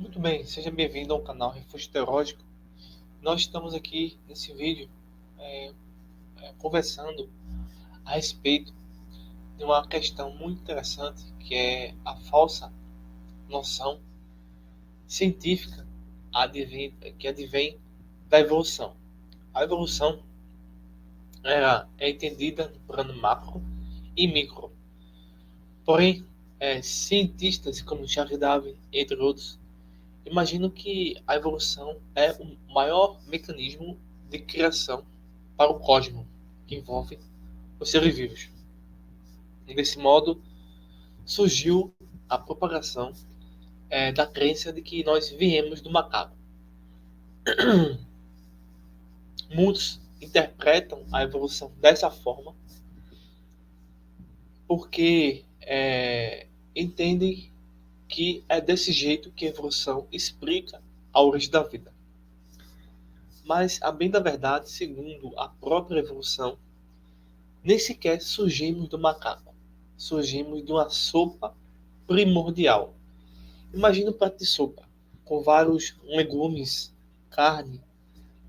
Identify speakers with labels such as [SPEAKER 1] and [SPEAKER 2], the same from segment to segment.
[SPEAKER 1] Muito bem, seja bem-vindo ao canal Refúgio Teológico. Nós estamos aqui nesse vídeo conversando a respeito de uma questão muito interessante que é a falsa noção científica que advém da evolução. A evolução é entendida no plano macro e micro. Porém, cientistas como Charles Darwin, entre outros, imaginam que a evolução é o maior mecanismo de criação para o cosmos, que envolve os seres vivos. E desse modo, surgiu a propagação da crença de que nós viemos do macaco. Muitos interpretam a evolução dessa forma porque entendem que é desse jeito que a evolução explica a origem da vida. Mas, a bem da verdade, segundo a própria evolução, nem sequer surgimos do macaco. Surgimos de uma sopa primordial. Imagina um prato de sopa com vários legumes, carne,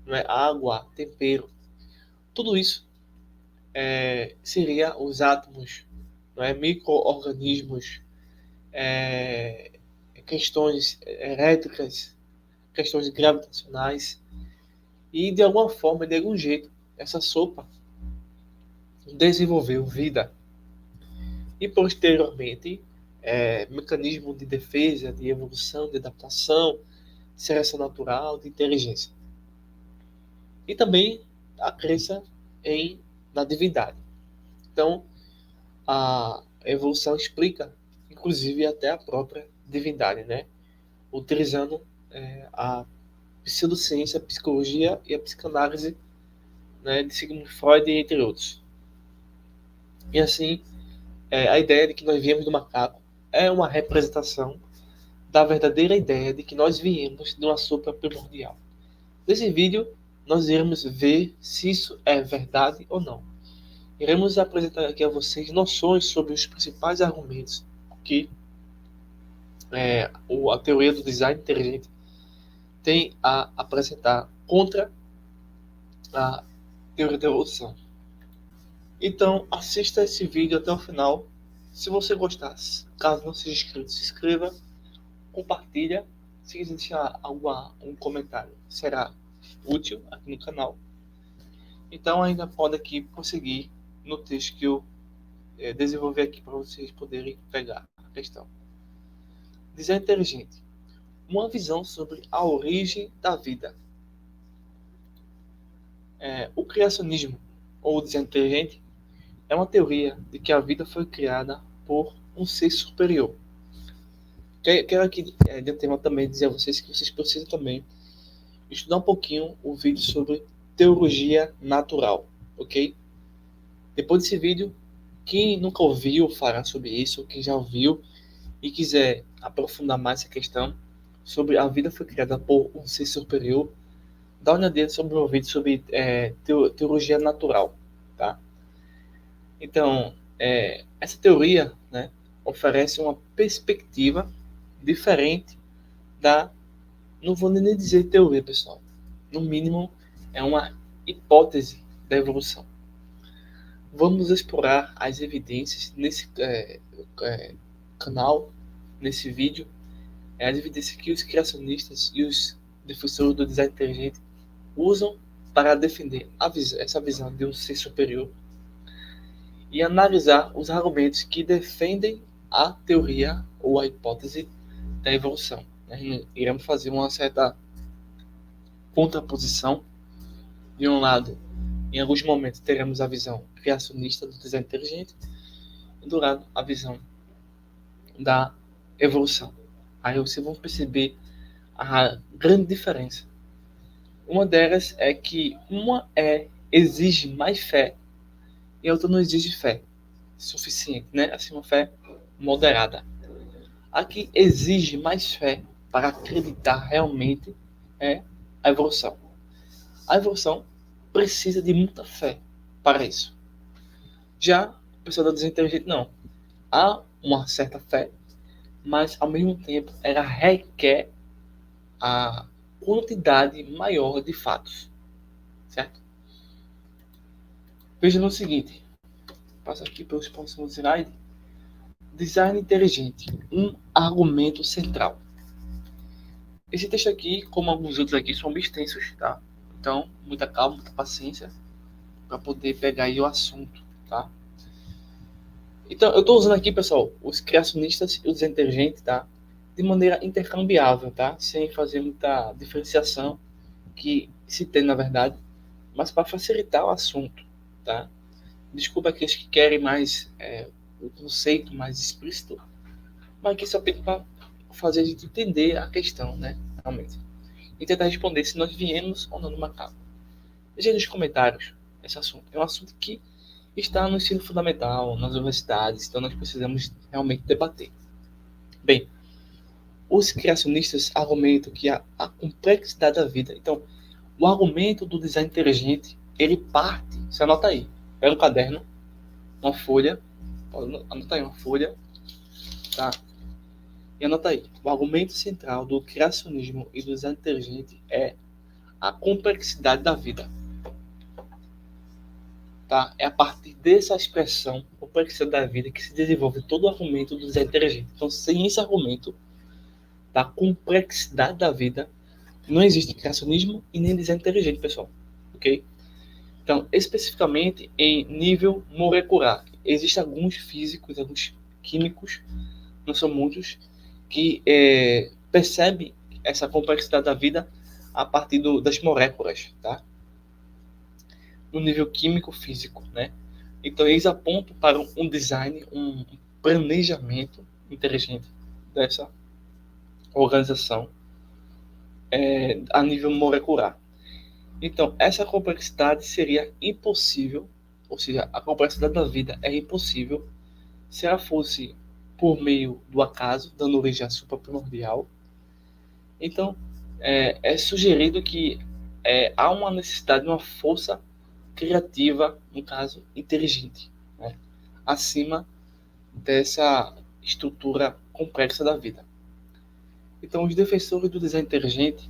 [SPEAKER 1] não é, água, tempero. Tudo isso seria os átomos, não é, micro-organismos, é, questões elétricas, questões gravitacionais. E de alguma forma, de algum jeito, essa sopa desenvolveu vida. E posteriormente, mecanismo de defesa, de evolução, de adaptação, de seleção natural, de inteligência. E também a crença na divindade. Então, a evolução explica, inclusive, até a própria divindade, né? Utilizando a pseudociência, a psicologia e a psicanálise, né, de Sigmund Freud, entre outros. E assim, a ideia de que nós viemos do macaco é uma representação da verdadeira ideia de que nós viemos de uma sopa primordial. Nesse vídeo, nós iremos ver se isso é verdade ou não. Iremos apresentar aqui a vocês noções sobre os principais argumentos que a teoria do design inteligente tem a apresentar contra a teoria da evolução. Então, assista esse vídeo até o final. Se você gostar, caso não seja inscrito, se inscreva, compartilha. Se quiser deixar um comentário, será útil aqui no canal. Então, ainda pode aqui prosseguir no texto que eu desenvolver aqui para vocês poderem pegar a questão. Design inteligente. Uma visão sobre a origem da vida. O criacionismo, ou design inteligente, é uma teoria de que a vida foi criada por um ser superior. Quero aqui, de antemão, também dizer a vocês que vocês precisam também estudar um pouquinho o vídeo sobre teologia natural, ok? Depois desse vídeo, quem nunca ouviu falar sobre isso, ou quem já ouviu e quiser aprofundar mais essa questão sobre a vida foi criada por um ser superior, dá uma olhadinha sobre o meu vídeo sobre teologia natural, tá? Então, essa teoria, né, oferece uma perspectiva diferente da, não vou nem dizer teoria, pessoal, no mínimo é uma hipótese da evolução. Vamos explorar as evidências nesse canal, nesse vídeo, as evidências que os criacionistas e os defensores do design inteligente usam para defender essa visão de um ser superior e analisar os argumentos que defendem a teoria ou a hipótese da evolução. Iremos fazer uma certa contraposição. De um lado, em alguns momentos teremos a visão criacionista do design inteligente e do lado a visão da evolução. Aí vocês vão perceber a grande diferença. Uma delas é que uma exige mais fé e a outra não exige fé suficiente, né? Assim, uma fé moderada. A que exige mais fé para acreditar realmente é a evolução. A evolução precisa de muita fé para isso. Já o pessoal do design inteligente não. Há uma certa fé, mas ao mesmo tempo ela requer a quantidade maior de fatos, certo? Veja no seguinte, passo aqui pelos próximos slides. Design inteligente, um argumento central. Esse texto aqui, como alguns outros aqui, são bem extensos, tá? Então, muita calma, muita paciência para poder pegar aí o assunto, tá? Então, eu estou usando aqui, pessoal, os criacionistas e os inteligentes, tá? De maneira intercambiável, tá? Sem fazer muita diferenciação que se tem, na verdade, mas para facilitar o assunto, tá? Desculpa aqueles que querem mais o conceito mais explícito, mas aqui só para fazer a gente entender a questão, né? Realmente. E tentar responder se nós viemos ou não no macaco. Veja aí nos comentários esse assunto. É um assunto que está no ensino fundamental, nas universidades, então nós precisamos realmente debater. Bem, os criacionistas argumentam que a complexidade da vida. Então, o argumento do design inteligente, ele parte, você anota aí, pega um caderno, uma folha, anota aí uma folha, tá? E anota aí, o argumento central do criacionismo e do design inteligente é a complexidade da vida. Tá? É a partir dessa expressão, complexidade da vida, que se desenvolve todo o argumento do design inteligente. Então, sem esse argumento da complexidade da vida, não existe criacionismo e nem design inteligente, pessoal. Ok? Então, especificamente em nível molecular, existem alguns físicos, alguns químicos, não são muitos, que percebem essa complexidade da vida a partir das moléculas, tá? No nível químico-físico, né? Então, eles apontam para um design, um planejamento inteligente dessa organização a nível molecular. Então, essa complexidade seria impossível, ou seja, a complexidade da vida é impossível se ela fosse por meio do acaso, dando origem à supra-primordial. Então, é sugerido que há uma necessidade de uma força criativa, no caso, inteligente, né? Acima dessa estrutura complexa da vida. Então, os defensores do design inteligente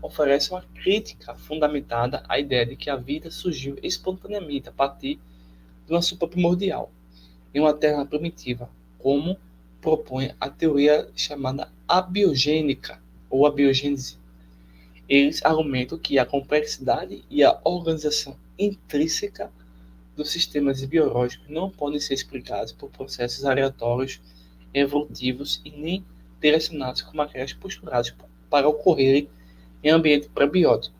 [SPEAKER 1] oferecem uma crítica fundamentada à ideia de que a vida surgiu espontaneamente a partir de uma supra-primordial, em uma terra primitiva, como propõe a teoria chamada abiogênica, ou abiogênese. Eles argumentam que a complexidade e a organização intrínseca dos sistemas biológicos não podem ser explicados por processos aleatórios evolutivos e nem direcionados como aquelas postuladas para ocorrerem em ambiente probiótico.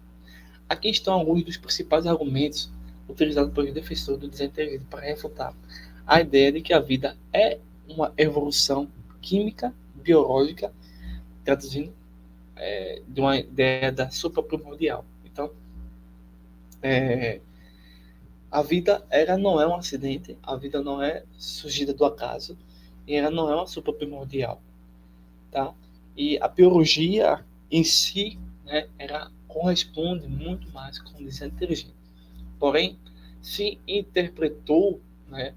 [SPEAKER 1] Aqui estão alguns dos principais argumentos utilizados pelos defensores do design inteligente para refutar a ideia de que a vida é uma evolução química, biológica, traduzindo de uma ideia da supra-primordial. Então, a vida ela não é um acidente, a vida não é surgida do acaso, e ela não é uma supra-primordial. Tá? E a biologia em si, né, ela corresponde muito mais com o design inteligente. Porém, se interpretou, né,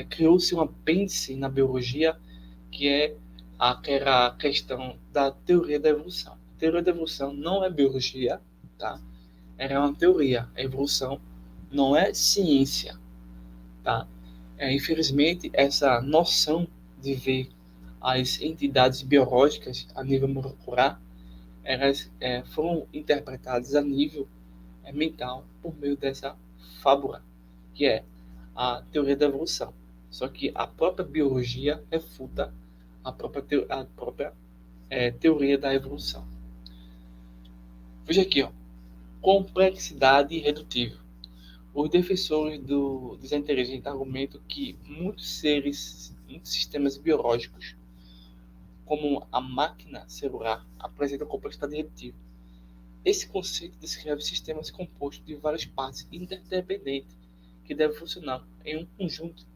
[SPEAKER 1] criou-se um apêndice na biologia que é aquela questão da teoria da evolução. A teoria da evolução não é biologia, tá? Ela é uma teoria. A evolução não é ciência, tá? Infelizmente, essa noção de ver as entidades biológicas a nível molecular, elas foram interpretadas a nível mental por meio dessa fábula, que é a teoria da evolução. Só que a própria biologia refuta a própria teoria da evolução. Veja aqui, ó, complexidade irredutível. Os defensores do design inteligente argumentam que muitos sistemas biológicos, como a máquina celular, apresentam complexidade irredutível. Esse conceito descreve sistemas compostos de várias partes interdependentes que devem funcionar em um conjunto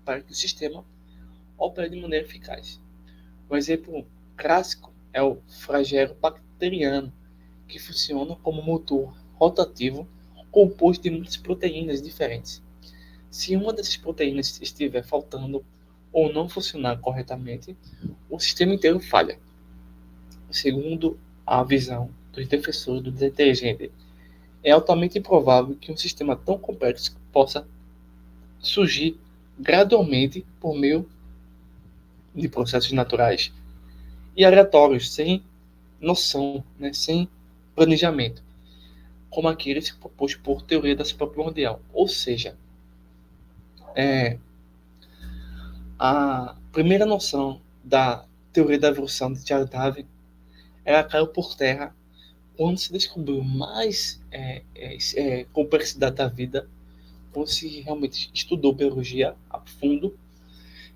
[SPEAKER 1] para que o sistema opere de maneira eficaz. Um exemplo clássico é o flagelo bacteriano, que funciona como motor rotativo composto de muitas proteínas diferentes. Se uma dessas proteínas estiver faltando ou não funcionar corretamente, o sistema inteiro falha. Segundo a visão dos defensores do desinteligente, é altamente improvável que um sistema tão complexo possa surgir gradualmente por meio de processos naturais e aleatórios, sem noção, né, sem planejamento, como aquele proposto por teoria da superprimordial. Ou seja, a primeira noção da teoria da evolução de Charles Darwin, ela caiu por terra quando se descobriu mais complexidade da vida, quando se realmente estudou biologia a fundo.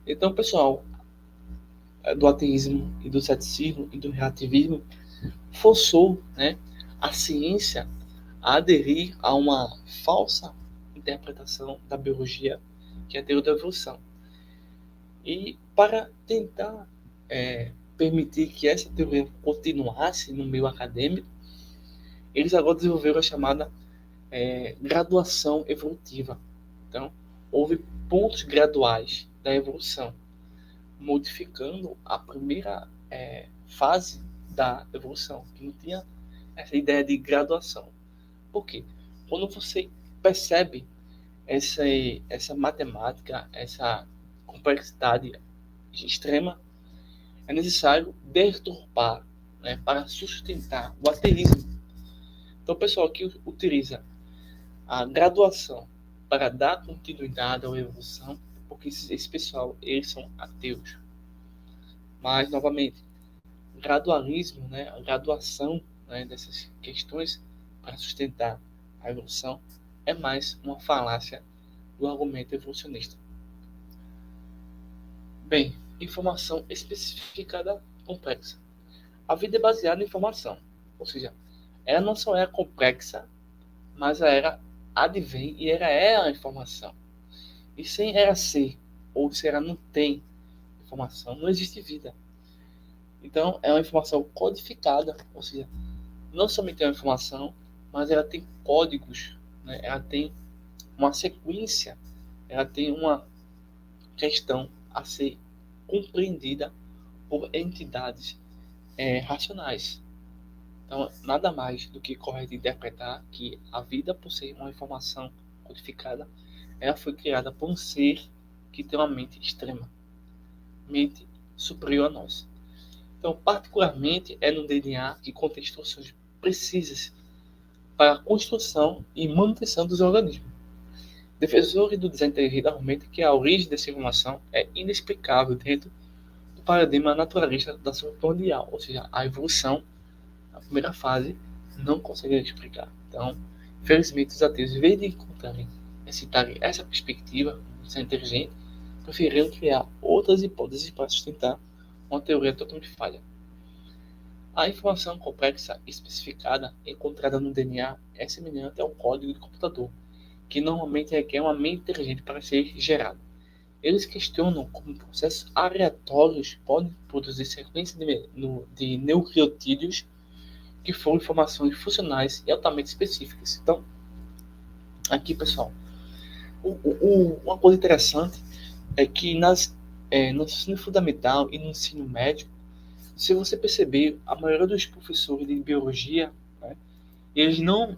[SPEAKER 1] Então, pessoal, do ateísmo e do ceticismo e do relativismo forçou, né, a ciência a aderir a uma falsa interpretação da biologia, que é a teoria da evolução. E para tentar permitir que essa teoria continuasse no meio acadêmico, eles agora desenvolveram a chamada graduação evolutiva. Então, houve pontos graduais da evolução, modificando a primeira fase da evolução, que não tinha essa ideia de graduação. Por quê? Quando você percebe essa matemática, essa complexidade extrema, é necessário deturpar, né, para sustentar o ateísmo. Então, o pessoal que utiliza a graduação para dar continuidade à evolução, porque esse pessoal, eles são ateus. Mas, novamente, gradualismo, né, a graduação, né, dessas questões para sustentar a evolução é mais uma falácia do argumento evolucionista. Bem, informação especificada complexa. A vida é baseada em informação, ou seja, ela não só é complexa, mas ela advém e ela é a informação. E sem ela ser, ou se ela não tem informação, não existe vida. Então, é uma informação codificada, ou seja, não somente é uma informação, mas ela tem códigos, né? Ela tem uma sequência, ela tem uma questão a ser compreendida por entidades racionais. Então, nada mais do que correto interpretar que a vida, por ser uma informação codificada, ela foi criada por um ser que tem uma mente extrema, mente superior a nós. Então, particularmente, é no DNA que contém instruções precisas para a construção e manutenção dos organismos. Defensores do desinteressamento argumentam que a origem dessa informação é inexplicável dentro do paradigma naturalista da superprimordial, ou seja, a evolução, a primeira fase, não consegue explicar. Então, infelizmente, os ateus, em vez de encontrarem, citarem essa perspectiva do ser inteligente, preferiram criar outras hipóteses para sustentar uma teoria totalmente falha. A informação complexa especificada encontrada no DNA é semelhante ao código de computador, que normalmente requer uma mente inteligente para ser gerado. Eles questionam como processos aleatórios podem produzir sequências de nucleotídeos que foram informações funcionais e altamente específicas. Então, aqui, pessoal, uma coisa interessante é que no ensino fundamental e no ensino médio, se você perceber, a maioria dos professores de biologia, né, eles não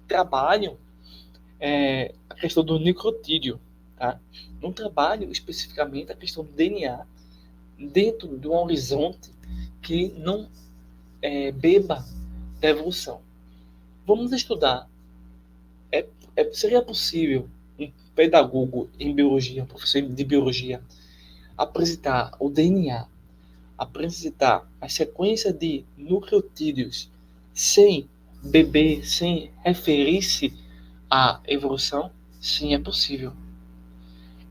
[SPEAKER 1] trabalham a questão do nucleotídeo, tá? Não trabalham especificamente a questão do DNA dentro de um horizonte que não beba da evolução. Vamos estudar. Seria possível um pedagogo em biologia, um professor de biologia, apresentar o DNA, apresentar a sequência de nucleotídeos sem beber, sem referir-se à evolução? Sim, é possível.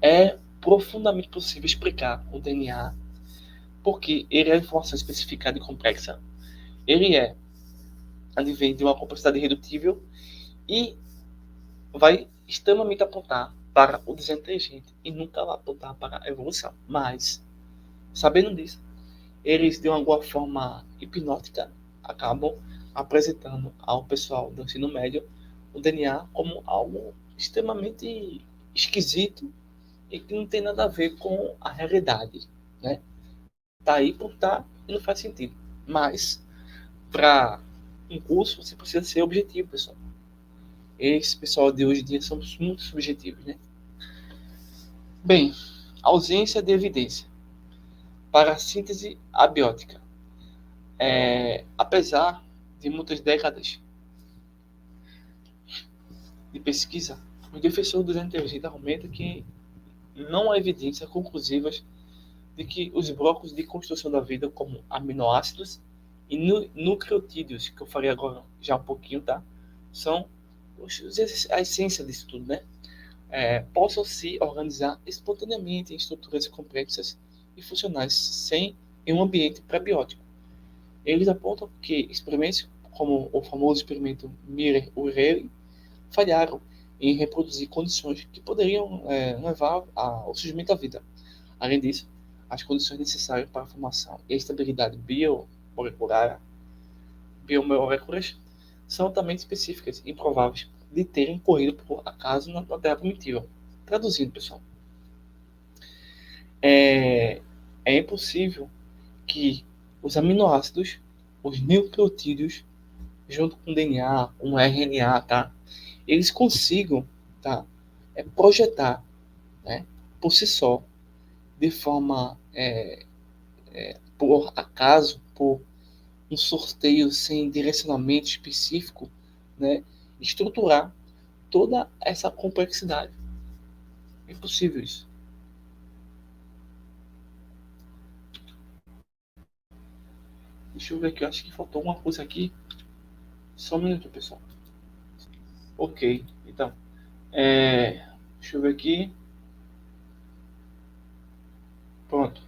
[SPEAKER 1] É profundamente possível explicar o DNA, porque ele é informação especificada e complexa. Ele advém de uma complexidade irredutível e vai extremamente apontar para o desinteligente e nunca vai apontar para a evolução. Mas, sabendo disso, eles, de alguma forma hipnótica, acabam apresentando ao pessoal do ensino médio o DNA como algo extremamente esquisito e que não tem nada a ver com a realidade, né? Tá aí por tá e não faz sentido. Mas para um curso, você precisa ser objetivo, pessoal. Esse pessoal de hoje em dia são muito subjetivos, né? Bem, ausência de evidência para a síntese abiótica. Apesar de muitas décadas de pesquisa, os defensores do inteligente argumentam que não há evidências conclusivas de que os blocos de construção da vida, como aminoácidos e nucleotídeos, que eu falei agora já um pouquinho, tá? São a essência disso tudo, né? Possam se organizar espontaneamente em estruturas complexas e funcionais em um ambiente pré-biótico. Eles apontam que experimentos como o famoso experimento Miller-Urey falharam em reproduzir condições que poderiam levar ao surgimento da vida. Além disso, as condições necessárias para a formação e a estabilidade biomoléculas são também específicas e improváveis de terem ocorrido por acaso na Terra primitiva. Traduzindo, pessoal, é impossível que os aminoácidos, os nucleotídeos, junto com o DNA, com o RNA, tá? Eles consigam, tá? Projetar, né? Por si só, de forma por acaso, por um sorteio sem direcionamento específico, né? Estruturar toda essa complexidade. É impossível isso. Deixa eu ver aqui, eu acho que faltou uma coisa aqui. Só um minuto, pessoal. Ok, então. Deixa eu ver aqui. Pronto.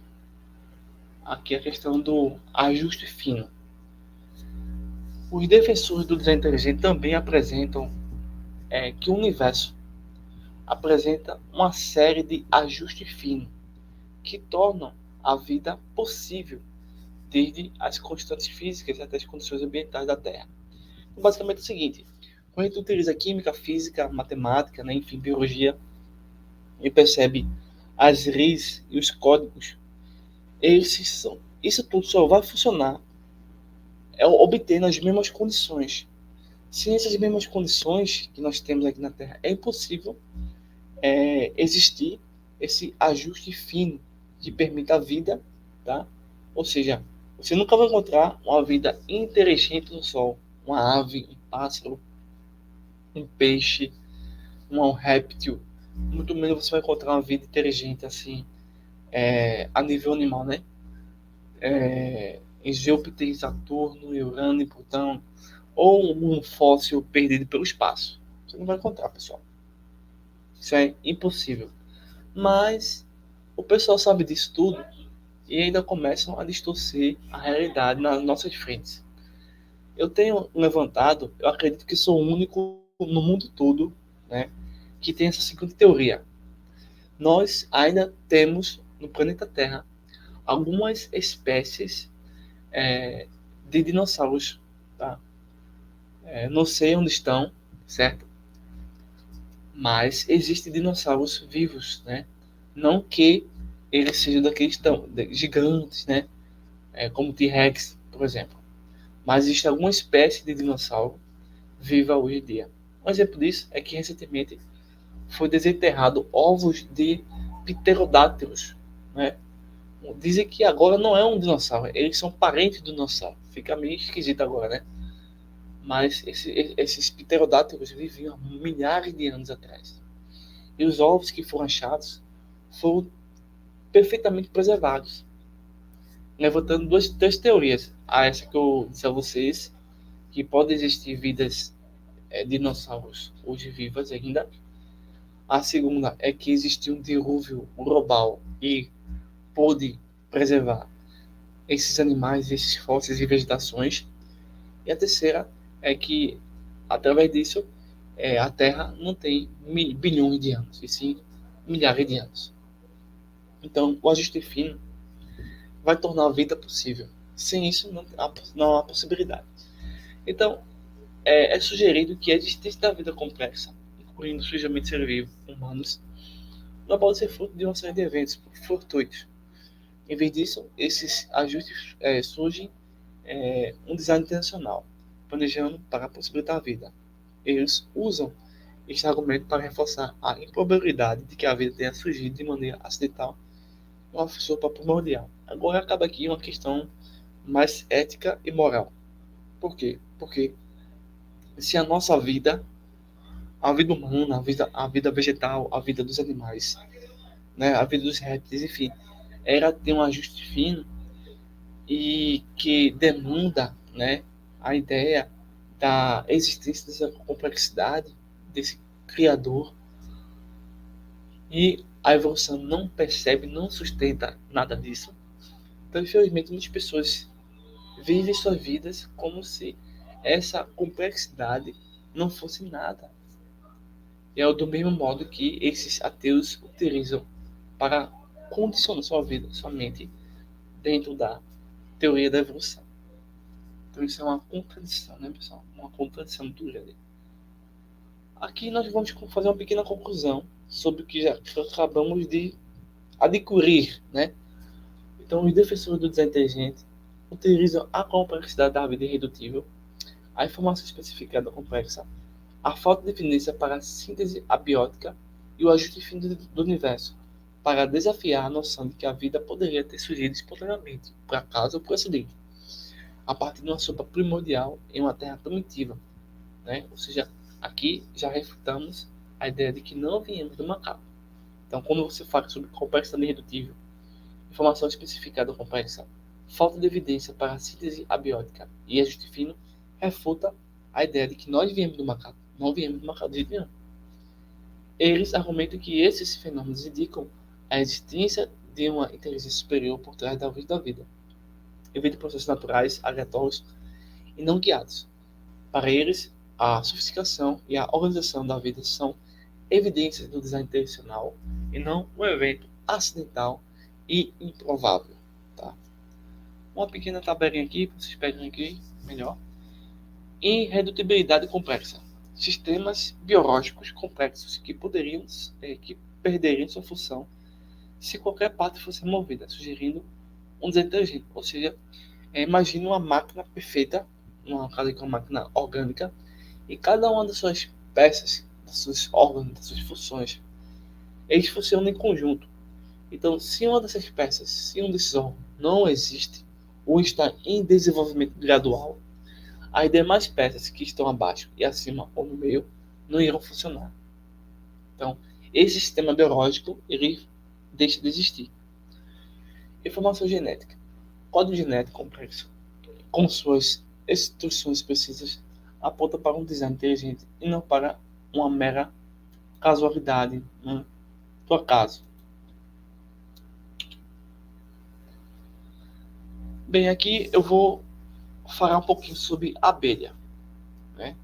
[SPEAKER 1] Aqui a questão do ajuste fino. Os defensores do design inteligente também apresentam que o universo apresenta uma série de ajustes finos que tornam a vida possível, desde as constantes físicas até as condições ambientais da Terra. Então, basicamente é o seguinte: quando a gente utiliza química, física, matemática, né, enfim, biologia, e percebe as leis e os códigos, isso tudo só vai funcionar obtendo as mesmas condições. Sem essas mesmas condições que nós temos aqui na Terra, é impossível existir esse ajuste fino que permita a vida, tá? Ou seja, você nunca vai encontrar uma vida inteligente no Sol, uma ave, um pássaro, um peixe, um réptil. Muito menos você vai encontrar uma vida inteligente assim, a nível animal, né? Em Júpiter, Saturno, Urano e Plutão, ou um fóssil perdido pelo espaço. Você não vai encontrar, pessoal. Isso é impossível. Mas o pessoal sabe disso tudo e ainda começam a distorcer a realidade nas nossas frentes. Eu tenho levantado, eu acredito que sou o único no mundo todo, né, que tem essa seguinte teoria. Nós ainda temos no planeta Terra algumas espécies de dinossauros, tá? Não sei onde estão, certo? Mas existem dinossauros vivos, né? Não que eles sejam daqueles tão gigantes, né? Como o T-Rex, por exemplo. Mas existe alguma espécie de dinossauro viva hoje em dia. Um exemplo disso é que recentemente foi desenterrado ovos de pterodáctilos, né? Dizem que agora não é um dinossauro, eles são parentes do dinossauro. Fica meio esquisito agora, né? Mas esses pterodáctilos viviam há milhares de anos atrás. E os ovos que foram achados foram perfeitamente preservados, levantando duas teorias. Essa que eu disse a vocês, que pode existir vidas dinossauros hoje vivas ainda. A segunda é que existiu um dilúvio global e pôde preservar esses animais, esses fósseis e vegetações. E a terceira é que, através disso, a Terra não tem bilhões de anos, e sim milhares de anos. Então, o ajuste fino vai tornar a vida possível. Sem isso, não há possibilidade. Então, é sugerido que a existência da vida complexa, incluindo o surgimento de seres vivos humanos, não pode ser fruto de uma série de eventos fortuitos. Em vez disso, esses ajustes surgem um design intencional, planejando para possibilitar a vida. Eles usam este argumento para reforçar a improbabilidade de que a vida tenha surgido de maneira acidental em uma sopa primordial. Agora acaba aqui uma questão mais ética e moral. Por quê? Porque se a nossa vida, a vida humana, a vida vegetal, a vida dos animais, né, a vida dos répteis, enfim, ela tem um ajuste fino e que demanda, né, a ideia da existência dessa complexidade, desse criador, e a evolução não percebe, não sustenta nada disso. Então, infelizmente, muitas pessoas vivem suas vidas como se essa complexidade não fosse nada. E é do mesmo modo que esses ateus utilizam para condicionar sua vida, sua mente, dentro da teoria da evolução. Então isso é uma contradição, né, pessoal? Uma contradição muito grande. Aqui nós vamos fazer uma pequena conclusão sobre o que já acabamos de adquirir, né? Então, os defensores do design inteligente utilizam a complexidade da vida irredutível, a informação especificada complexa, a falta de evidência para a síntese abiótica e o ajuste fino do universo, para desafiar a noção de que a vida poderia ter surgido espontaneamente, por acaso ou por acidente, a partir de uma sopa primordial em uma terra primitiva, né? Ou seja, aqui já refutamos a ideia de que não viemos do macaco. Então, quando você fala sobre complexidade irredutível, informação especificada complexa, falta de evidência para a síntese abiótica e ajuste fino, refuta a ideia de que nós viemos do macaco. Não viemos do macaco de jeito nenhum. Eles argumentam que esses fenômenos indicam a existência de uma inteligência superior por trás da origem da vida, em vez de processos naturais, aleatórios e não guiados. Para eles, a sofisticação e a organização da vida são evidências do design intencional e não um evento acidental e improvável. Tá? Uma pequena tabelinha aqui, para vocês pegarem aqui melhor. Irredutibilidade complexa. Sistemas biológicos complexos que perderiam sua função se qualquer parte fosse removida, sugerindo um design inteligente. Ou seja, imagine uma máquina perfeita, uma máquina orgânica, e cada uma das suas peças, dos seus órgãos, das suas funções, eles funcionam em conjunto. Então, se uma dessas peças, se um desses órgãos não existe, ou está em desenvolvimento gradual, as demais peças que estão abaixo e acima ou no meio não irão funcionar. Então, esse sistema biológico ele deixa de existir. Informação genética. Código genético complexo, com suas instruções precisas, aponta para um design inteligente e não para uma mera casualidade, do acaso. Bem, aqui eu vou falar um pouquinho sobre abelha, né?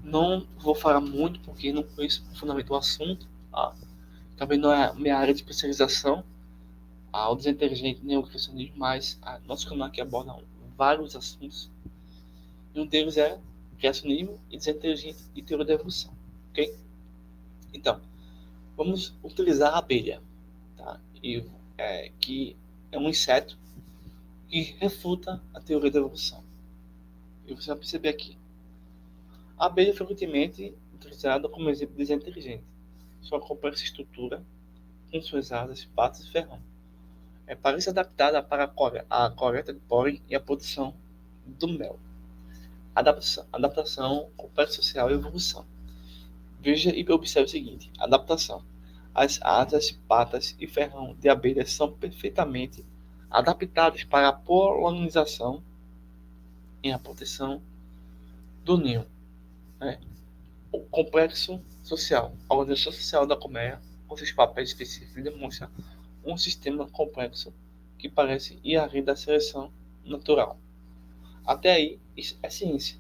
[SPEAKER 1] Não vou falar muito porque não conheço profundamente o assunto, tá? Também não é a minha área de especialização, o design inteligente nem o criacionismo, mas nosso canal aqui aborda vários assuntos. E um deles é criacionismo e design inteligente e teoria da evolução, ok? Então, vamos utilizar a abelha, tá? Que é um inseto que refuta a teoria da evolução. E você vai perceber aqui. A abelha é frequentemente utilizada como exemplo de design inteligente. Sua complexa estrutura, com suas asas, patas e ferrão, parece adaptada para a coleta de pólen e a produção do mel. Adaptação, complexo social e evolução. Veja e observe o seguinte: adaptação. As asas, patas e ferrão de abelhas são perfeitamente adaptadas para a polinização e a proteção do ninho, né? O complexo social. A organização social da colmeia, com seus papéis específicos, demonstra um sistema complexo que parece ir além da seleção natural. Até aí, isso é ciência.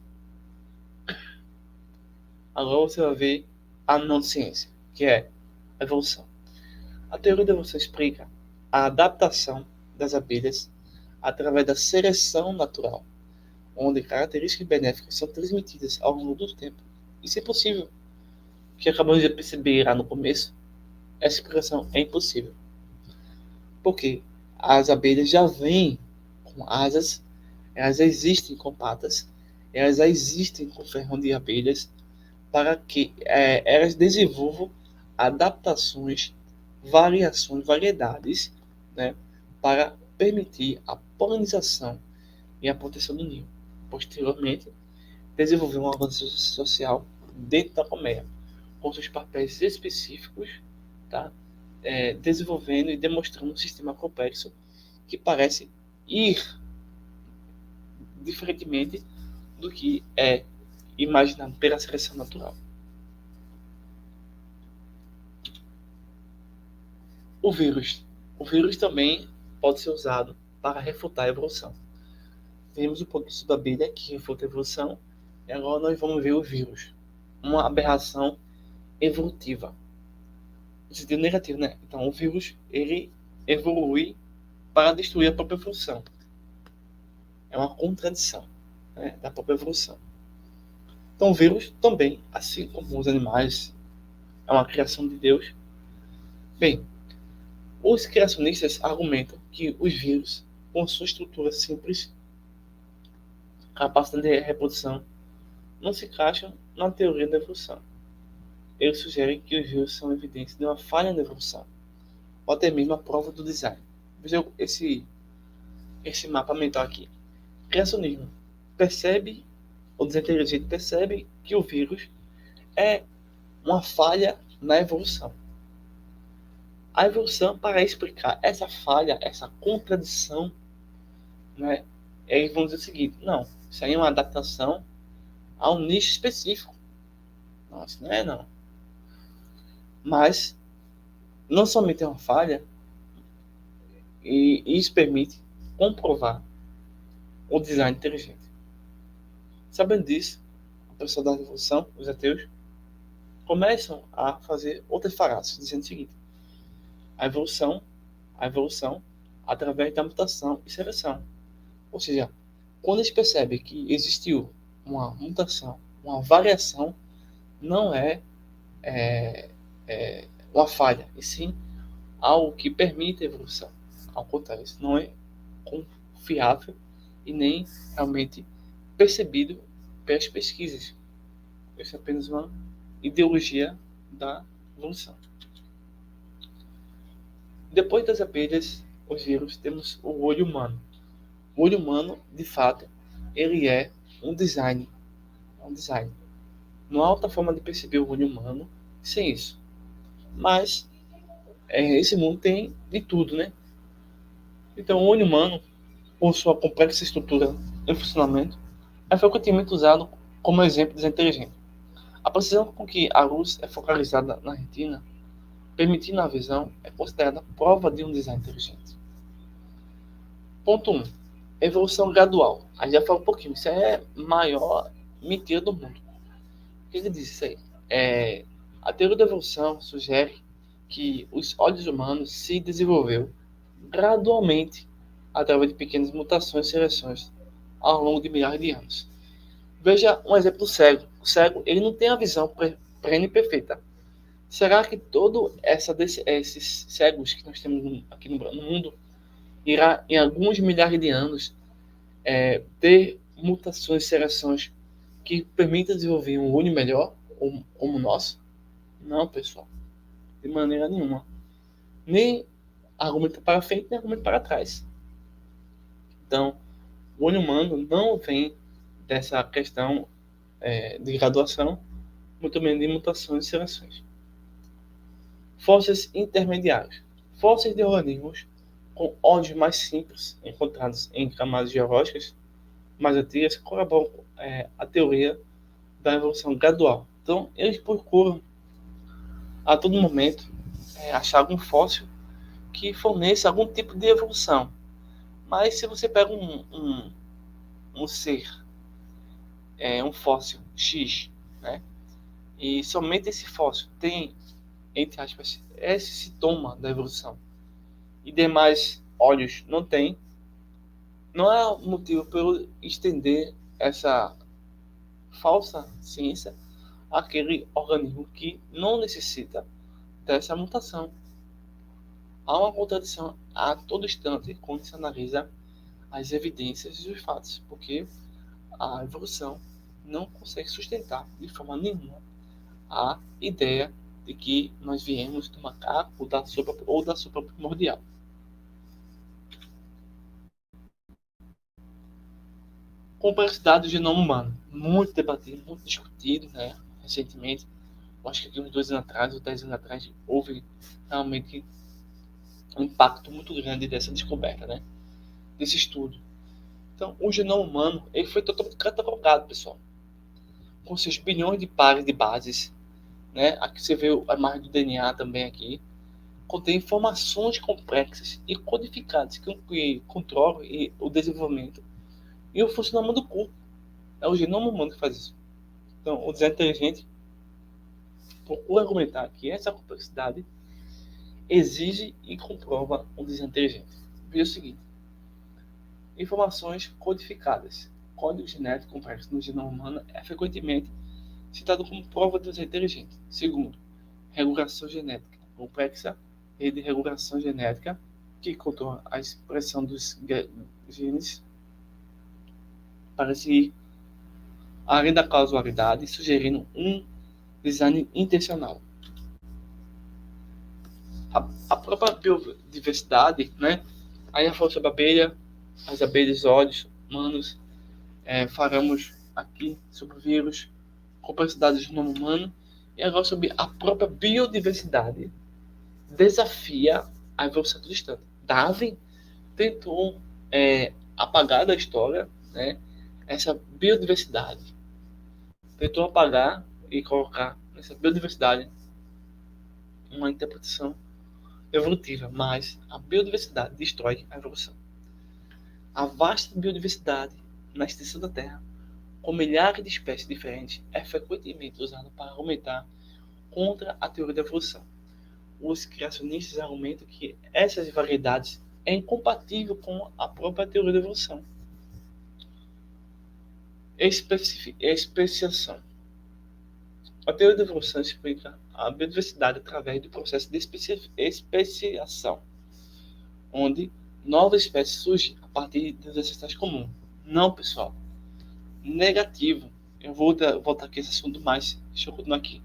[SPEAKER 1] Agora você vai ver a não ciência, que é a evolução. A teoria da evolução explica a adaptação das abelhas através da seleção natural, onde características benéficas são transmitidas ao longo do tempo. Isso é possível. O que acabamos de perceber lá no começo, essa explicação é impossível. Porque as abelhas já vêm com asas elas existem com patas, elas existem com ferrão de abelhas, para que elas desenvolvam adaptações, variações, variedades, né, para permitir a polinização e a proteção do ninho. Posteriormente, desenvolver uma organização social dentro da colmeia, com seus papéis específicos, tá? Desenvolvendo e demonstrando um sistema complexo que parece ir diferentemente do que é imaginado pela seleção natural. O vírus. O vírus também pode ser usado para refutar a evolução. Vimos o produto da abelha que refuta a evolução, e agora nós vamos ver o vírus, uma aberração evolutiva. No sentido negativo, né? Então, o vírus, ele evolui para destruir a própria evolução. É uma contradição, né, da própria evolução. Então, o vírus também, assim como os animais, é uma criação de Deus. Bem, os criacionistas argumentam que os vírus, com sua estrutura simples, capacidade de reprodução, não se encaixam na teoria da evolução. Eles sugerem que os vírus são evidências de uma falha na evolução, ou até mesmo a prova do design. Veja esse mapa mental aqui. Criacionismo percebe, o desinteligente percebe que o vírus é uma falha na evolução. A evolução, para explicar essa falha, essa contradição, né, eles vão dizer o seguinte: não, isso aí é uma adaptação a um nicho específico. Não, isso não é não. Mas não somente é uma falha, e isso permite comprovar o design inteligente. Sabendo disso, o pessoal da evolução, os ateus, começam a fazer outras falácias, dizendo o seguinte: a evolução, através da mutação e seleção. Ou seja, quando eles percebem que existiu uma mutação, uma variação, não é uma falha, e sim algo que permite a evolução. Ao contrário, isso não é confiável e nem realmente percebido pelas pesquisas. Isso é apenas uma ideologia da evolução. Depois das abelhas, os vírus, temos o olho humano. O olho humano, de fato, ele é um design. Não há outra forma de perceber o olho humano sem isso. Mas esse mundo tem de tudo, né? Então, o olho humano, por sua complexa estrutura e funcionamento, é frequentemente usado como exemplo de inteligente. A precisão com que a luz é focalizada na retina, permitindo a visão, é considerada prova de um design inteligente. Ponto 1. Evolução gradual. Aí já fala um pouquinho. Isso é a maior mentira do mundo. O que ele diz isso aí? A teoria da evolução sugere que os olhos humanos se desenvolveu gradualmente através de pequenas mutações e seleções ao longo de milhares de anos. Veja um exemplo do cego. O cego, ele não tem a visão plena e perfeita. Será que todos esses cegos que nós temos aqui no mundo irá, em alguns milhares de anos, ter mutações e seleções que permitam desenvolver um olho melhor, como o nosso? Não, pessoal. De maneira nenhuma. Nem argumento para frente, nem argumento para trás. Então, o olho humano não vem dessa questão de graduação, muito menos de mutações e seleções. Fósseis intermediários. Fósseis de organismos com olhos mais simples, encontrados em camadas geológicas mais antigas, colaboram com a teoria da evolução gradual. Então, eles procuram, a todo momento, achar algum fóssil que forneça algum tipo de evolução. Mas se você pega um ser, um fóssil X, né, e somente esse fóssil tem, entre aspas, esse sintoma da evolução, e demais olhos não tem, não há motivo para eu estender essa falsa ciência àquele organismo que não necessita dessa mutação. Há uma contradição a todo instante quando se analisa as evidências e os fatos, porque a evolução não consegue sustentar de forma nenhuma a ideia de que nós viemos do macaco ou da sopa primordial. Complexidade do genoma humano, muito debatido, muito discutido, né, recentemente. Eu acho que aqui uns 2 anos atrás, ou 10 anos atrás, houve realmente um impacto muito grande dessa descoberta, né, desse estudo. Então, o genoma humano ele foi totalmente catalogado, pessoal, com seus bilhões de pares de bases, né? Aqui você vê a imagem do DNA também aqui, contém informações complexas e codificadas que controlam o desenvolvimento e o funcionamento do corpo. É o genoma humano que faz isso. Então, o design inteligente procura argumentar que essa complexidade exige e comprova um design inteligente. Veja o seguinte: informações codificadas. Código genético complexo no genoma humano é frequentemente citado como prova de design inteligente. Segundo, regulação genética complexa, rede de regulação genética que controla a expressão dos genes para seguir além da causalidade, sugerindo um design intencional. A própria biodiversidade, né? Aí já falou sobre a abelha, as abelhas, olhos humanos, falamos aqui sobre o vírus, complexidade do genoma humano, e agora sobre a própria biodiversidade desafia a evolução do instante. Darwin tentou apagar da história, né, essa biodiversidade. Tentou apagar e colocar nessa biodiversidade uma interpretação evolutiva, mas a biodiversidade destrói a evolução. A vasta biodiversidade na extensão da Terra, com milhares de espécies diferentes, é frequentemente usada para argumentar contra a teoria da evolução. Os criacionistas argumentam que essas variedades é incompatível com a própria teoria da evolução. Especiação. A teoria da evolução explica a biodiversidade através do processo de especiação, onde novas espécies surgem a partir dos ancestrais comuns. Não, pessoal. Negativo. Eu vou voltar aqui a esse assunto mais. Deixa eu continuar aqui.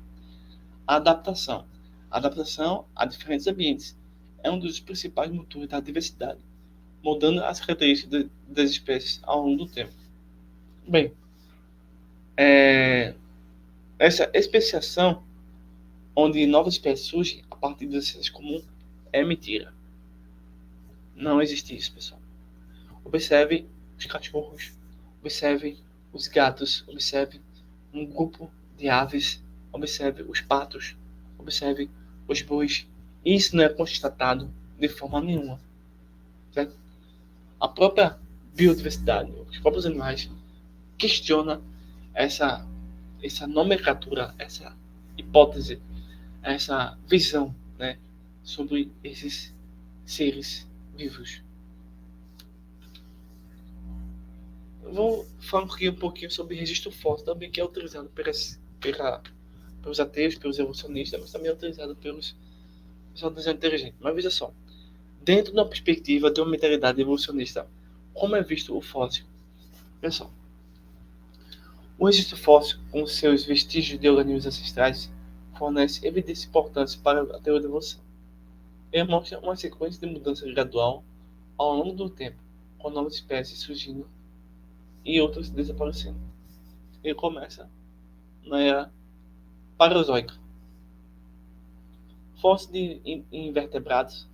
[SPEAKER 1] A adaptação. A adaptação a diferentes ambientes é um dos principais motores da diversidade, mudando as características das espécies ao longo do tempo. Bem, essa especiação, onde novas espécies surgem a partir das espécies comuns, é mentira. Não existe isso, pessoal. Observe os cachorros, observe os gatos, observe um grupo de aves, observe os patos, observe os bois. Isso não é constatado de forma nenhuma. Certo? A própria biodiversidade, os próprios animais, questiona essa nomenclatura, essa hipótese, essa visão, né, sobre esses seres vivos. Eu vou falar um pouquinho sobre registro fóssil, também que é utilizado pelos ateus, pelos evolucionistas, mas também é utilizado pelos pessoas inteligentes. Mas veja só, dentro da perspectiva de uma mentalidade evolucionista, como é visto o fóssil? Pessoal, o registro fóssil, com seus vestígios de organismos ancestrais, fornece evidências importantes para a teoria da evolução. Ele mostra uma sequência de mudança gradual ao longo do tempo, com novas espécies surgindo e outras desaparecendo. Ele começa na era Paleozoica. Fósseis de invertebrados,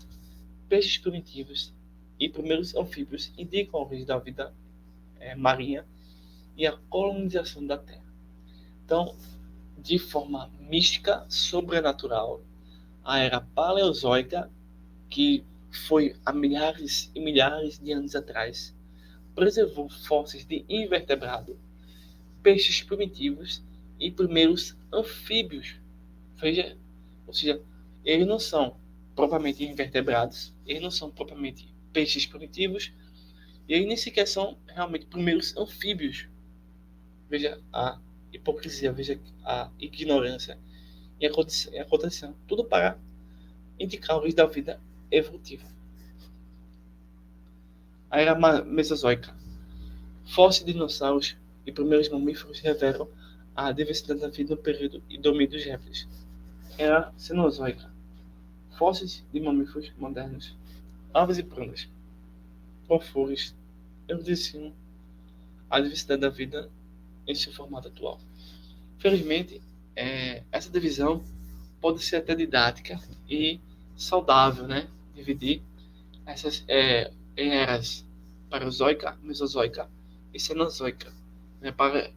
[SPEAKER 1] peixes primitivos e primeiros anfíbios indicam a origem da vida marinha e a colonização da Terra. Então, de forma mística, sobrenatural, a era Paleozoica, que foi há milhares e milhares de anos atrás, preservou fósseis de invertebrado, peixes primitivos e primeiros anfíbios. Veja, ou seja, eles não são propriamente invertebrados, eles não são propriamente peixes primitivos, e eles nem sequer são realmente primeiros anfíbios. Veja a hipocrisia, veja a ignorância e a acontecendo. Tudo para indicar a origem da vida evolutiva. A era Mesozoica. Fósseis de dinossauros e primeiros mamíferos revelam a diversidade da vida no período e domínio dos répteis. Era Cenozoica. Fósseis de mamíferos modernos. Aves e plantas. Confores evidenciam a diversidade da vida em seu formato atual. Felizmente, essa divisão pode ser até didática e saudável, né? Dividir essas em eras Paleozoica, Mesozoica e Cenozoica, né? Para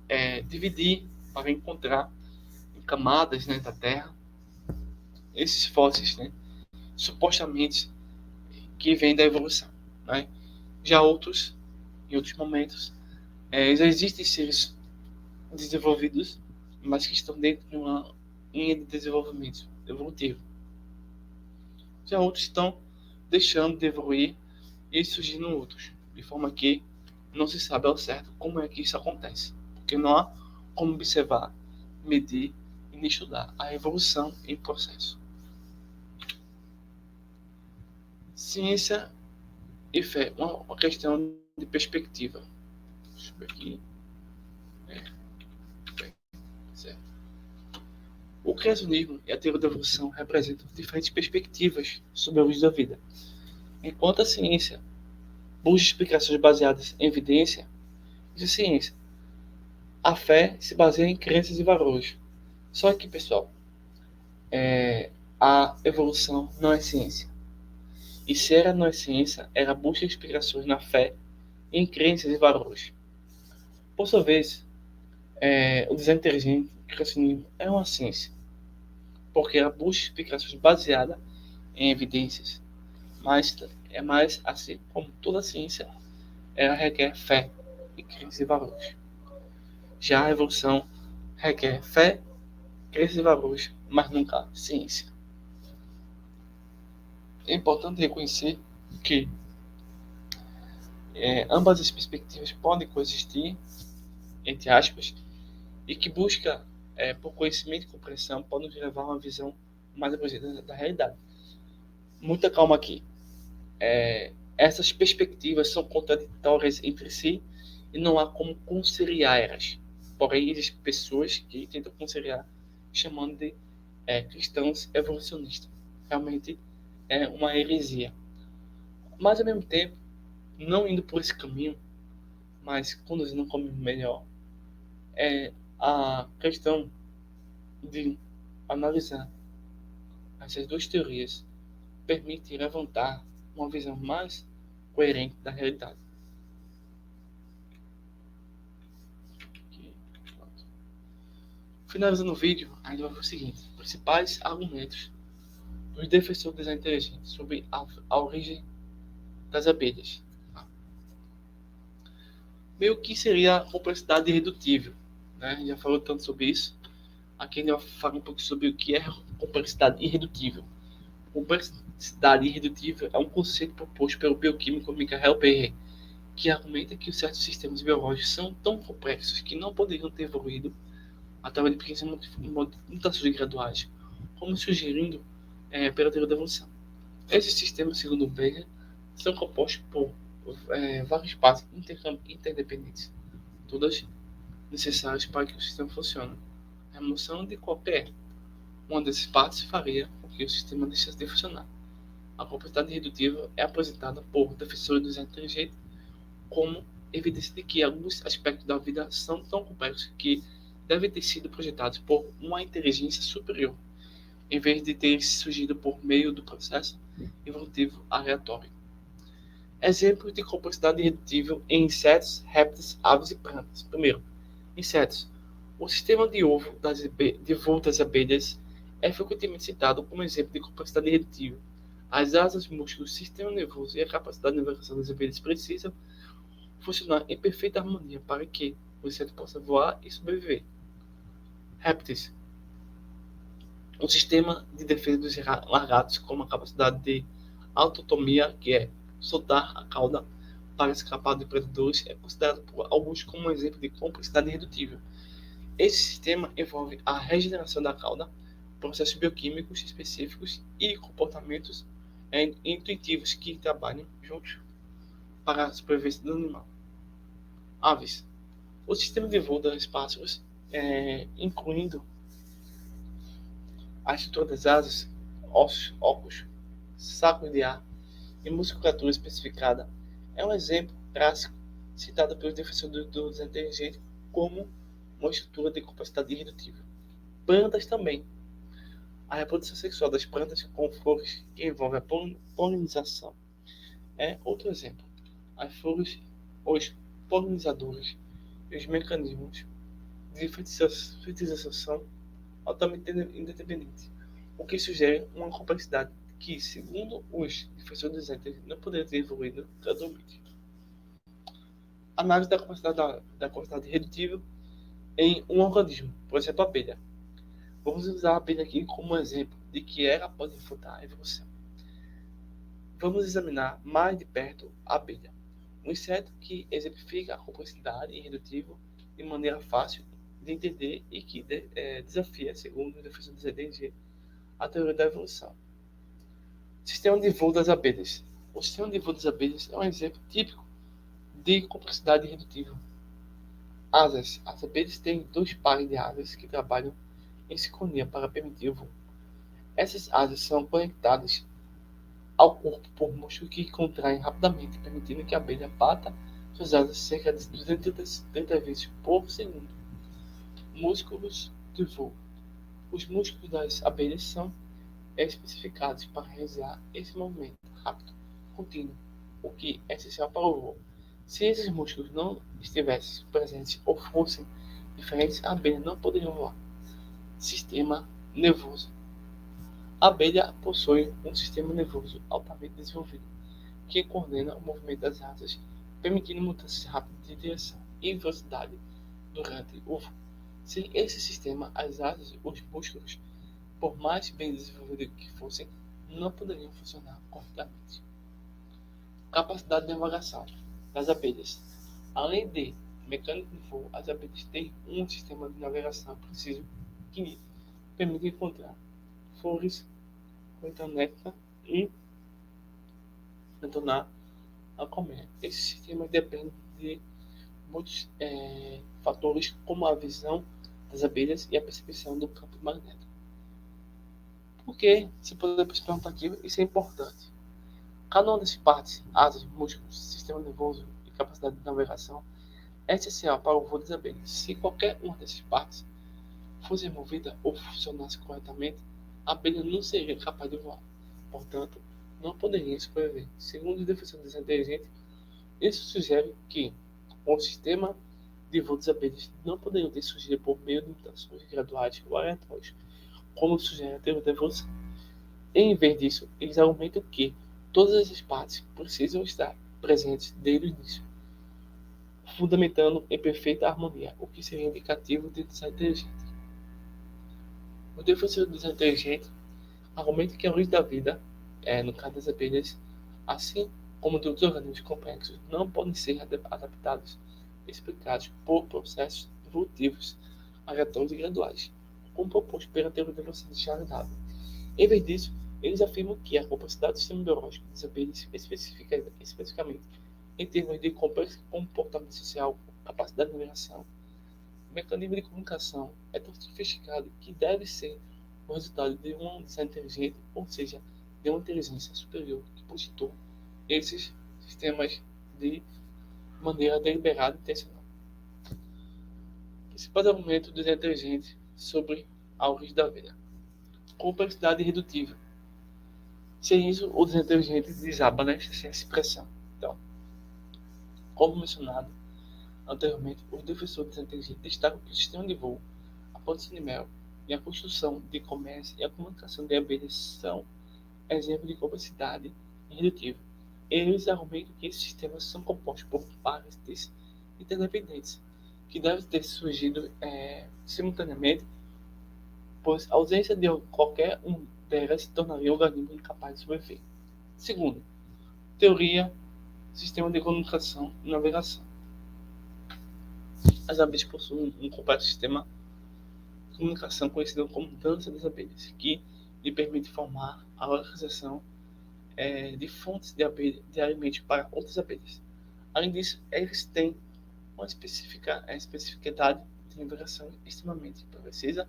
[SPEAKER 1] dividir, para encontrar em camadas, né, da Terra esses fósseis, né? Supostamente que vêm da evolução, né? Já outros, em outros momentos, já existem seres desenvolvidos, mas que estão dentro de uma linha de desenvolvimento evolutivo. Já outros estão deixando de evoluir e surgindo outros, de forma que não se sabe ao certo como é que isso acontece, porque não há como observar, medir e nem estudar a evolução em processo. Ciência e fé, uma questão de perspectiva. Deixa eu ver aqui. Certo. O criacionismo e a teoria da evolução representam diferentes perspectivas sobre a origem da vida. Enquanto a ciência busca explicações baseadas em evidência, isso é ciência. A fé se baseia em crenças e valores. Só que, pessoal, a evolução não é ciência. E se ela não é ciência, ela busca explicações na fé, em crenças e valores. Por sua vez, o design inteligente, o criacionismo, é uma ciência, porque ela busca explicações baseadas em evidências. Mas é mais assim como toda ciência, ela requer fé e crenças e valores. Já a evolução requer fé, crenças e valores, mas nunca ciência. É importante reconhecer que ambas as perspectivas podem coexistir, entre aspas, e que busca por conhecimento e compreensão pode nos levar a uma visão mais abrangente da realidade. Muita calma aqui. Essas perspectivas são contraditórias entre si e não há como conciliar elas. Porém, existem pessoas que tentam conciliar chamando de cristãos evolucionistas. Realmente é uma heresia. Mas, ao mesmo tempo, não indo por esse caminho, mas conduzindo um caminho melhor, a questão de analisar essas duas teorias permite levantar uma visão mais coerente da realidade. Finalizando o vídeo, ainda vai ser o seguinte: principais argumentos dos defensores do design inteligente sobre a origem das abelhas. Meio que seria a complexidade irredutível, né? Já falou tanto sobre isso. Aqui a gente vai falar um pouco sobre o que é complexidade irredutível. Complexidade irredutível é um conceito proposto pelo bioquímico Michael Perry, que argumenta que certos sistemas biológicos são tão complexos que não poderiam ter evoluído através de pequenas mutações graduais, como sugerindo pela teoria da evolução. Esses sistemas, segundo Perry, são compostos por várias partes interdependentes, todas necessárias para que o sistema funcione. A remoção de qualquer uma dessas partes faria com que o sistema deixasse de funcionar. A complexidade irredutível é apresentada por defensores do design inteligente como evidência de que alguns aspectos da vida são tão complexos que devem ter sido projetados por uma inteligência superior, em vez de ter surgido por meio do processo evolutivo aleatório. Exemplos de complexidade irredutível em insetos, répteis, aves e plantas. Primeiro, insetos. O sistema de ovo de voo das abelhas é frequentemente citado como exemplo de complexidade irredutível. As asas, músculos, sistema nervoso e a capacidade de navegação das abelhas precisam funcionar em perfeita harmonia para que o inseto possa voar e sobreviver. Répteis. O sistema de defesa dos lagartos, como a capacidade de autotomia, que é soltar a cauda para escapar de predadores, é considerado por alguns como um exemplo de complexidade irredutível. Esse sistema envolve a regeneração da cauda, processos bioquímicos específicos e comportamentos intuitivos que trabalham juntos para a supervivência do animal. Aves. O sistema de voo dos pássaros, incluindo a estrutura das asas, ossos, óculos, sacos de ar e musculatura especificada, é um exemplo clássico citado pelos defensores do design inteligente como uma estrutura de capacidade irredutível. Plantas também. A reprodução sexual das plantas com flores que envolve a polinização é outro exemplo. As flores, os polinizadores e os mecanismos de fertilização são altamente independentes, o que sugere uma complexidade que, segundo os defensores do design, não poderia ter evoluído gradualmente. Análise da capacidade redutível em um organismo, por exemplo, a abelha. Vamos usar a abelha aqui como exemplo de que ela pode refutar a evolução. Vamos examinar mais de perto a abelha, um inseto que exemplifica a complexidade irredutível de maneira fácil de entender e que desafia, segundo os defensores do DNG, a teoria da evolução. Sistema de voo das abelhas. O sistema de voo das abelhas é um exemplo típico de complexidade irredutível. Asas. As abelhas têm dois pares de asas que trabalham em sincronia para permitir o voo. Essas asas são conectadas ao corpo por músculos que contraem rapidamente, permitindo que a abelha bata suas asas cerca de 230 vezes por segundo. Músculos de voo. Os músculos das abelhas são especificados para realizar esse movimento rápido, contínuo, o que é essencial para o voo. Se esses músculos não estivessem presentes ou fossem diferentes, a abelha não poderia voar. Sistema nervoso. A abelha possui um sistema nervoso altamente desenvolvido, que coordena o movimento das asas, permitindo mudanças rápidas de direção e velocidade durante o voo. Sem esse sistema, as asas, os músculos, por mais bem desenvolvidos que fossem, não poderiam funcionar corretamente. Capacidade de navegação das abelhas. Além de mecânica de voo, as abelhas têm um sistema de navegação preciso que permite encontrar flores, coletar néctar e retornar a comer. Esse sistema depende de muitos fatores, como a visão das abelhas e a percepção do campo magnético. Porque, se podemos perguntar aqui, isso é importante. Cada uma dessas partes, asas, músculos, sistema nervoso e capacidade de navegação, é essencial para o voo das abelhas. Se qualquer uma dessas partes fosse removida ou funcionasse corretamente, a abelha não seria capaz de voar. Portanto, não poderia sobreviver. Segundo os defensores inteligentes, isso sugere que o sistema de voo das abelhas não poderia ter surgido por meio de mutações graduais ou aleatórias, como sugere a teoria da evolução. Em vez disso, eles argumentam que todas essas partes precisam estar presentes desde o início, fundamentando em perfeita harmonia, o que seria indicativo de design inteligente. O defensor do design inteligente argumenta que a origem da vida, no caso das abelhas, assim como de outros organismos complexos, não podem ser adaptados, explicados por processos evolutivos aleatórios e graduais, como proposto pela teoria da velocidade de Charles Darwin. Em vez disso, eles afirmam que a complexidade do sistema biológico das abelhas, especificamente em termos de comportamento social, capacidade de navegação, mecanismo de comunicação, é tão sofisticado que deve ser o resultado de um design inteligente, ou seja, de uma inteligência superior que projetou esses sistemas de maneira deliberada e intencional. Principal argumento do design inteligente sobre a origem da vida. Complexidade irredutível. Sem isso, o design inteligente desaba nessa expressão. Então, como mencionado anteriormente, os defensores do design inteligente destacam que o sistema de voo, a produção de mel e a construção de comércio e a comunicação de abelhas são exemplos de complexidade irredutível. Eles argumentam que esses sistemas são compostos por partes interdependentes, que devem ter surgido simultaneamente, pois a ausência de qualquer um delas tornaria o organismo incapaz de sobreviver. Segundo, teoria, sistema de comunicação e navegação. As abelhas possuem um complexo sistema de comunicação conhecido como dança das abelhas, que lhe permite formar a localização de fontes de alimentos para outras abelhas. Além disso, eles têm uma especificidade de interação extremamente precisa,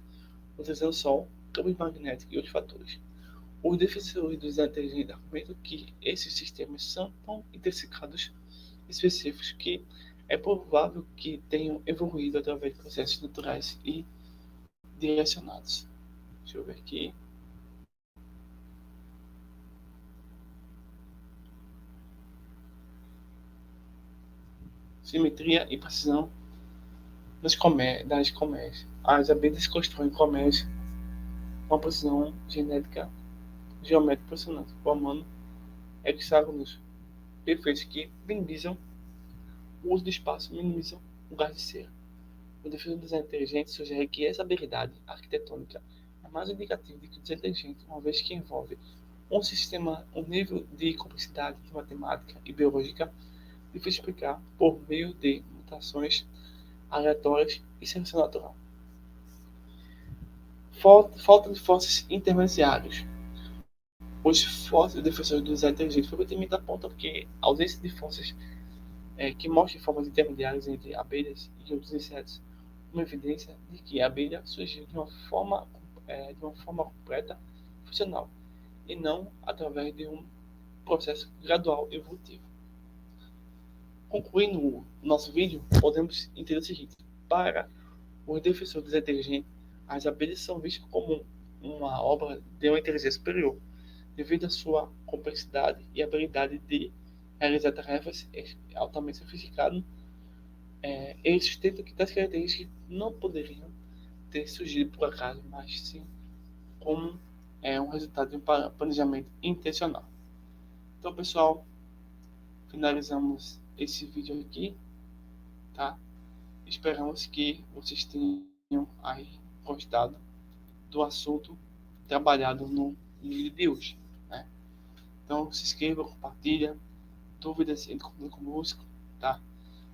[SPEAKER 1] utilizando sol, campo magnético e outros fatores. Os defensores dos inteligentes argumentam que esses sistemas são tão intersecados específicos que é provável que tenham evoluído através de processos naturais e direcionados. Deixa eu ver aqui. Simetria e precisão das colmeias. As abelhas constroem colmeias com uma precisão geométrica impressionante, formando hexágonos perfeitos que minimizam o uso do espaço, minimizam o gás de cera. O defensor do design inteligente sugere que essa habilidade arquitetônica é mais indicativo de que o design inteligente, uma vez que envolve um nível de complexidade de matemática e biológica difícil de explicar por meio de mutações aleatórias e seleção natural. Falta de fósseis intermediários. Os fósseis defensores do design inteligente frequentemente apontam que a ausência de fósseis que mostrem formas intermediárias entre abelhas e outros insetos, uma evidência de que a abelha surgiu de uma forma completa funcional, e não através de um processo gradual evolutivo. Concluindo o nosso vídeo, podemos entender o seguinte: para os defensores do inteligente, as abelhas são vistas como uma obra de uma inteligência superior, devido à sua complexidade e habilidade de realizar tarefas altamente sofisticadas. Eles sustentam que tais características não poderiam ter surgido por acaso, mas sim como um resultado de um planejamento intencional. Então, pessoal, finalizamos esse vídeo aqui, tá? Esperamos que vocês tenham aí gostado do assunto trabalhado no vídeo de hoje, né? Então, se inscreva, compartilha, dúvidas, entre conosco, tá?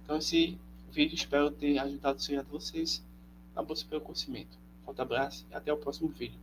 [SPEAKER 1] Então, esse vídeo espero ter ajudado a vocês na busca pelo conhecimento. Forte abraço e até o próximo vídeo.